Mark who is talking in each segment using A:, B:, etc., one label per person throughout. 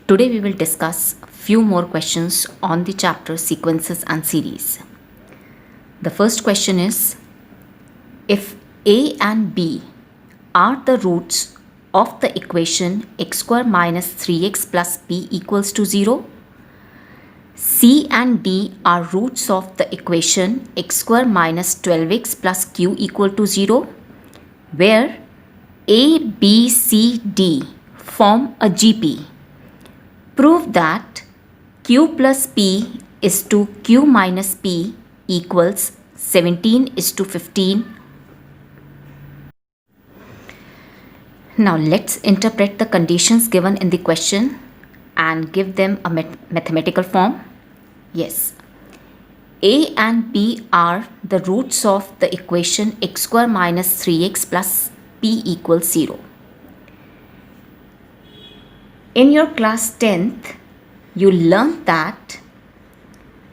A: Today we will discuss few more questions on the chapter sequences and series. The first question is, if a and b are the roots of the equation x square minus 3x plus b equals to 0, c and d are roots of the equation x square minus 12x plus q equal to 0, where a, b, c, d form a GP. Prove that q plus p is to q minus p equals 17 is to 15. Now let's interpret the conditions given in the question and give them a mathematical form. Yes, a and b are the roots of the equation x square minus 3x plus p equals 0. In your class 10th, you learned that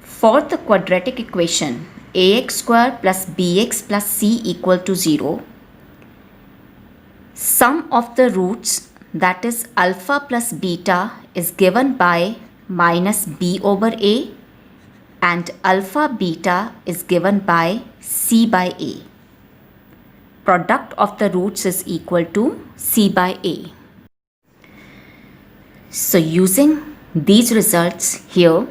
A: for the quadratic equation ax square plus bx plus c equal to 0, sum of the roots, that is alpha plus beta, is given by minus b over a, and alpha beta is given by c by a. Product of the roots is equal to c by a. So using these results here,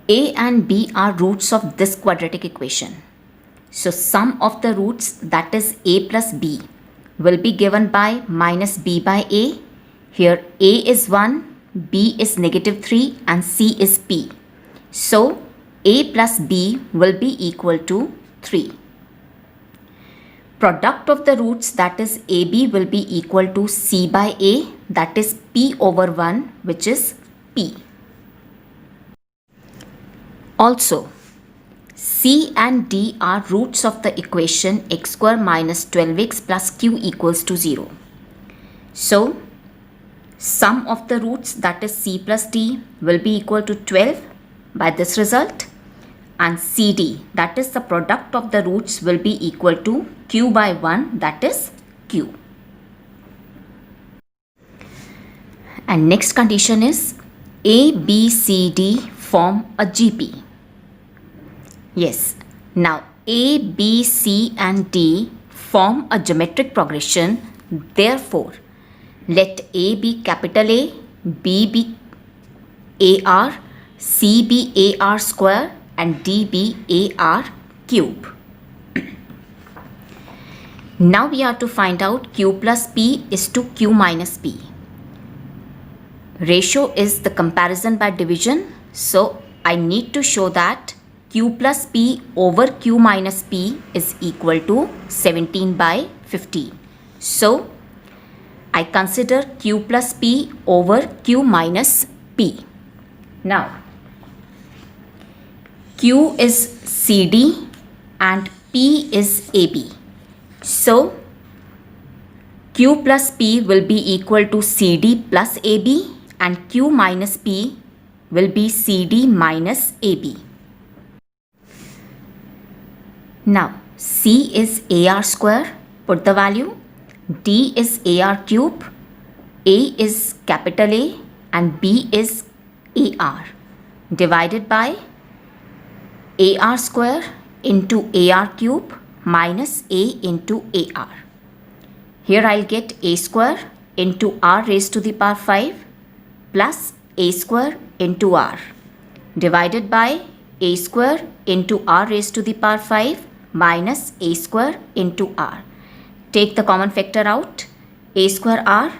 A: a and b are roots of this quadratic equation. So sum of the roots, that is a plus b, will be given by minus b by a. Here a is 1, b is negative 3 and c is p. So a plus b will be equal to 3. Product of the roots, that is ab, will be equal to c by a, that is p over 1, which is p. Also, c and d are roots of the equation x square minus 12x plus q equals to 0. So, sum of the roots, that is c plus d, will be equal to 12 by this result, and cd, that is the product of the roots, will be equal to q by 1, that is q. And next condition is a, b, c, d form a GP. Yes, now a, b, c and d form a geometric progression. Therefore, let a be capital A, b be AR, c be AR square and d be AR cube. Now we have to find out q plus p is to q minus p. Ratio is the comparison by division. So I need to show that q plus p over q minus p is equal to 17 by 15. So I consider q plus p over q minus p. Now q is cd and p is ab. So q plus p will be equal to cd plus ab and q minus p will be cd minus ab. Now c is AR square, put the value, d is AR cube, a is capital A and b is AR, divided by AR square into AR cube minus a into AR. Here I'll get a square into r raised to the power 5 plus a square into r, divided by a square into r raised to the power 5 minus a square into r. Take the common factor out, a square r.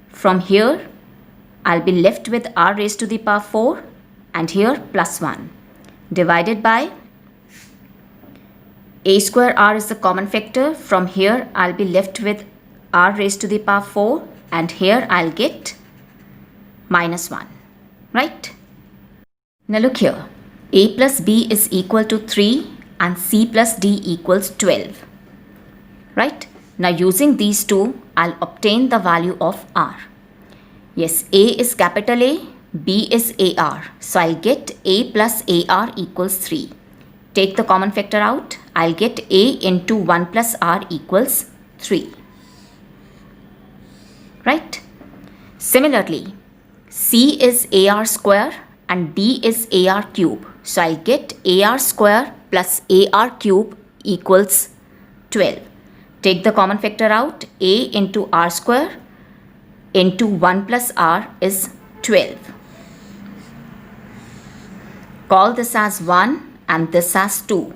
A: From here I'll be left with r raised to the power 4 and here plus 1, divided by a square r is the common factor. From here I'll be left with r raised to the power 4 and here I'll get minus 1, right? Now look here, a plus b is equal to 3 and c plus d equals 12, right? Now using these two, I'll obtain the value of r. Yes, a is capital A, b is AR. So I'll get a plus AR equals 3. Take the common factor out, I'll get a into 1 plus r equals 3. Right? Similarly, C is AR square and D is AR cube. So I'll get AR square plus AR cube equals 12. Take the common factor out. A into R square into 1 plus R is 12. Call this as 1 and this as 2.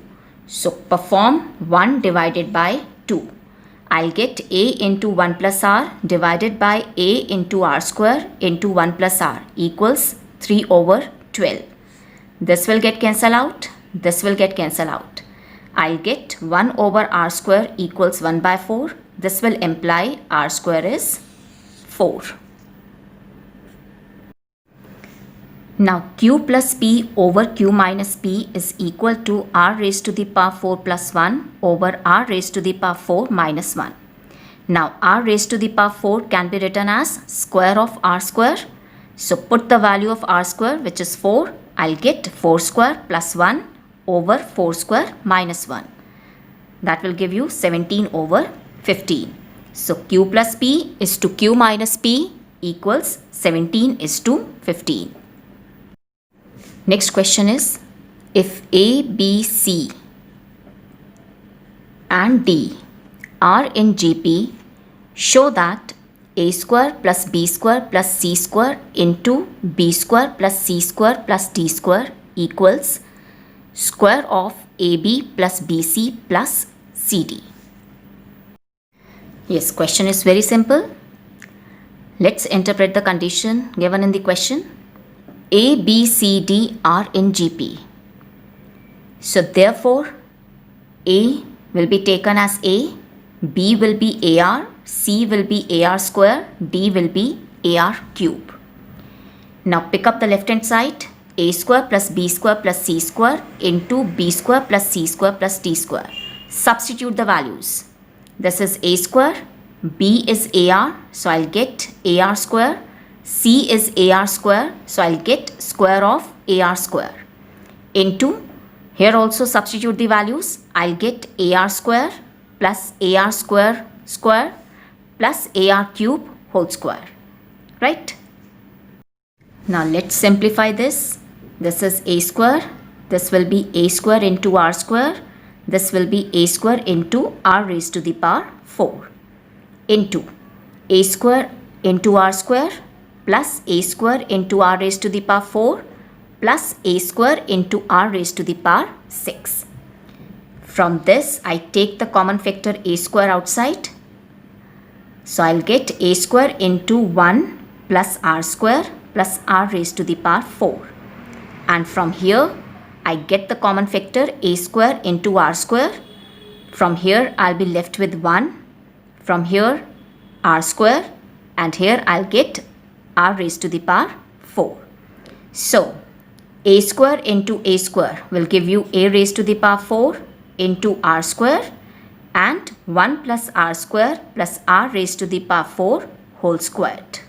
A: So perform 1 divided by 2. I'll get A into 1 plus R divided by A into R square into 1 plus R equals 3 over 12. This will get cancelled out. This will get cancelled out. I'll get 1 over R square equals 1 by 4. This will imply R square is 4. Now Q plus P over Q minus P is equal to R raised to the power 4 plus 1 over R raised to the power 4 minus 1. Now R raised to the power 4 can be written as square of R square. So put the value of R square, which is 4. I'll get 4 square plus 1 over 4 square minus 1. That will give you 17 over 15. So Q plus P is to Q minus P equals 17 is to 15. Next question is, if A, B, C and D are in GP, show that A square plus B square plus C square into B square plus C square plus D square equals square of AB plus BC plus CD. Yes, question is very simple. Let's interpret the condition given in the question. A, B, C, D are in GP. So therefore, A will be taken as A, B will be AR, C will be AR square, D will be AR cube. Now pick up the left hand side. A square plus B square plus C square into B square plus C square plus D square. Substitute the values. This is A square, B is AR, so I'll get AR square. C is AR square, so I'll get square of AR square into, here also substitute the values, I'll get AR square plus AR square square plus AR cube whole square, right? Now let's simplify this. This is A square, this will be A square into R square, this will be A square into R raised to the power 4 into A square into R square plus A square into R raised to the power 4 plus A square into R raised to the power 6. From this, I take the common factor A square outside. So I'll get A square into 1 plus R square plus R raised to the power 4. And from here, I get the common factor A square into R square. From here, I'll be left with 1. From here, R square. And here, I'll get R raised to the power 4. So, A square into A square will give you A raised to the power 4 into R square and 1 plus R square plus R raised to the power 4 whole squared.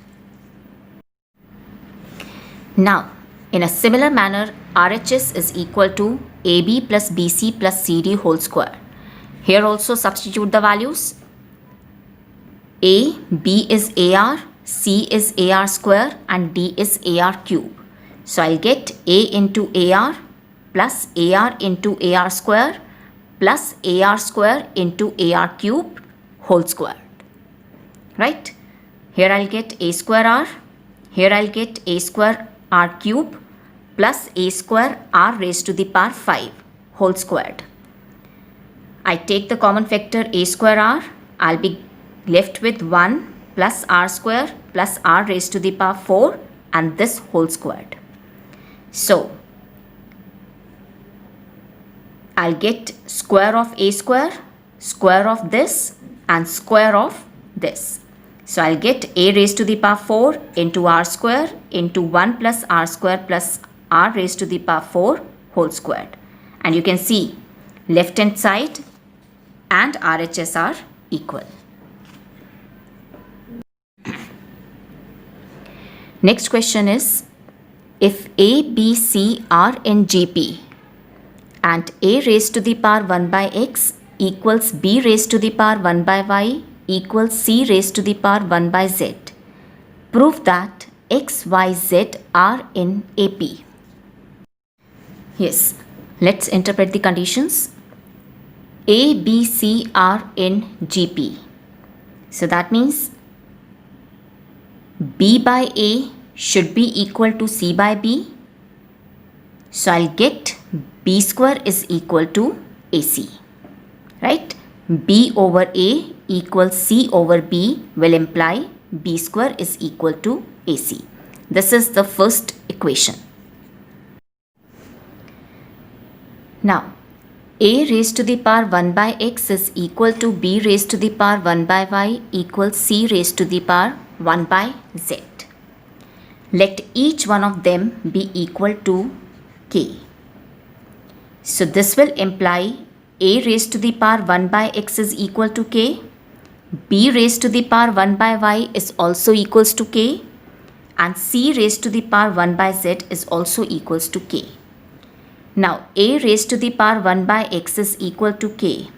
A: Now, in a similar manner, RHS is equal to AB plus BC plus CD whole square. Here also substitute the values. A, B is AR, C is AR square and D is AR cube. So I'll get A into AR plus AR into AR square plus AR square into AR cube whole square. Right? Here I'll get A square R. Here I'll get A square R cube plus A square R raised to the power 5 whole squared. I take the common factor A square R. I'll be left with 1 plus R square plus R raised to the power 4 and this whole squared. So, I'll get square of A square, square of this and square of this. So, I'll get A raised to the power 4 into R square into 1 plus R square plus R raised to the power 4 whole squared. And you can see left hand side and RHS are equal. Next question is, if A, B, C are in GP and A raised to the power 1 by x equals B raised to the power 1 by y equals C raised to the power 1 by z, prove that X, Y, Z are in AP. Yes, let's interpret the conditions. A, B, C are in GP. So that means B by A should be equal to C by B. So I'll get B square is equal to AC. Right? B over A equals C over B will imply B square is equal to AC. This is the first equation. Now, A raised to the power 1 by X is equal to B raised to the power 1 by Y equals C raised to the power 1 by Z. Let each one of them be equal to K. So this will imply A raised to the power 1 by X is equal to K. B raised to the power 1 by Y is also equals to K. And C raised to the power 1 by Z is also equals to K. Now A raised to the power 1 by X is equal to K.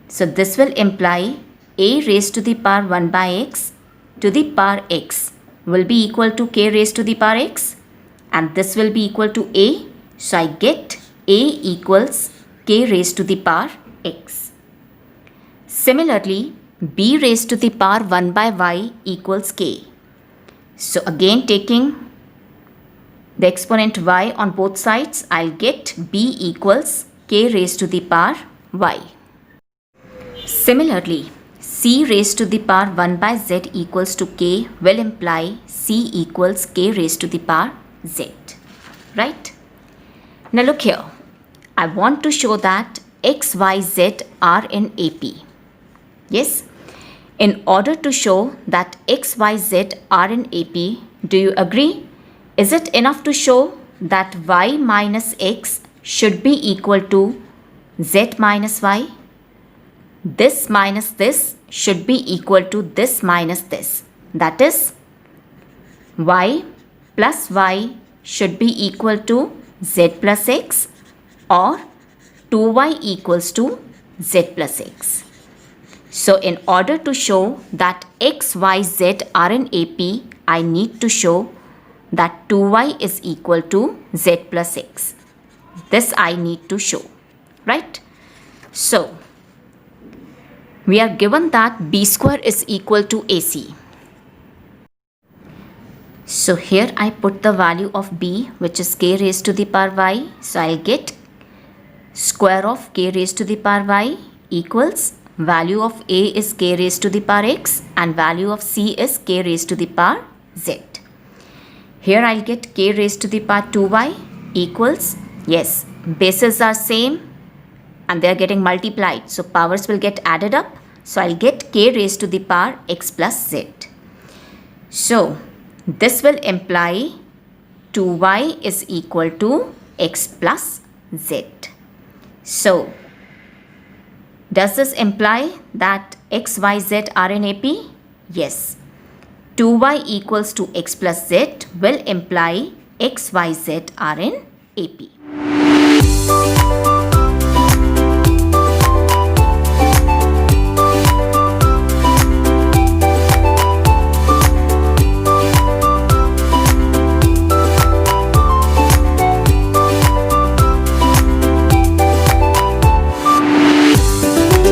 A: So this will imply A raised to the power 1 by X to the power X will be equal to K raised to the power X, and this will be equal to A. So I get A equals K raised to the power X. Similarly, B raised to the power 1 by Y equals K. So again taking the exponent Y on both sides, I'll get B equals K raised to the power Y. Similarly, C raised to the power 1 by Z equals to K will imply C equals K raised to the power Z. Right? Now look here. I want to show that X, Y, Z are in AP. Yes? In order to show that X, Y, Z are in AP, do you agree? Is it enough to show that Y minus X should be equal to Z minus Y? This minus this should be equal to this minus this. That is, Y plus Y should be equal to Z plus X, or 2Y equals to Z plus X. So in order to show that X, Y, Z are in AP, I need to show that 2Y is equal to Z plus X. This I need to show, right? So we are given that B square is equal to AC. So here I put the value of B, which is K raised to the power Y. So I'll get square of K raised to the power Y equals value of A is K raised to the power X and value of C is K raised to the power Z. Here I'll get K raised to the power 2Y equals, yes, bases are same and they are getting multiplied. So powers will get added up. So I'll get K raised to the power X plus Z. So this will imply 2Y is equal to X plus Z. So does this imply that X, Y, Z are in AP? Yes. 2Y equals to X plus Z will imply X, Y, Z are in AP.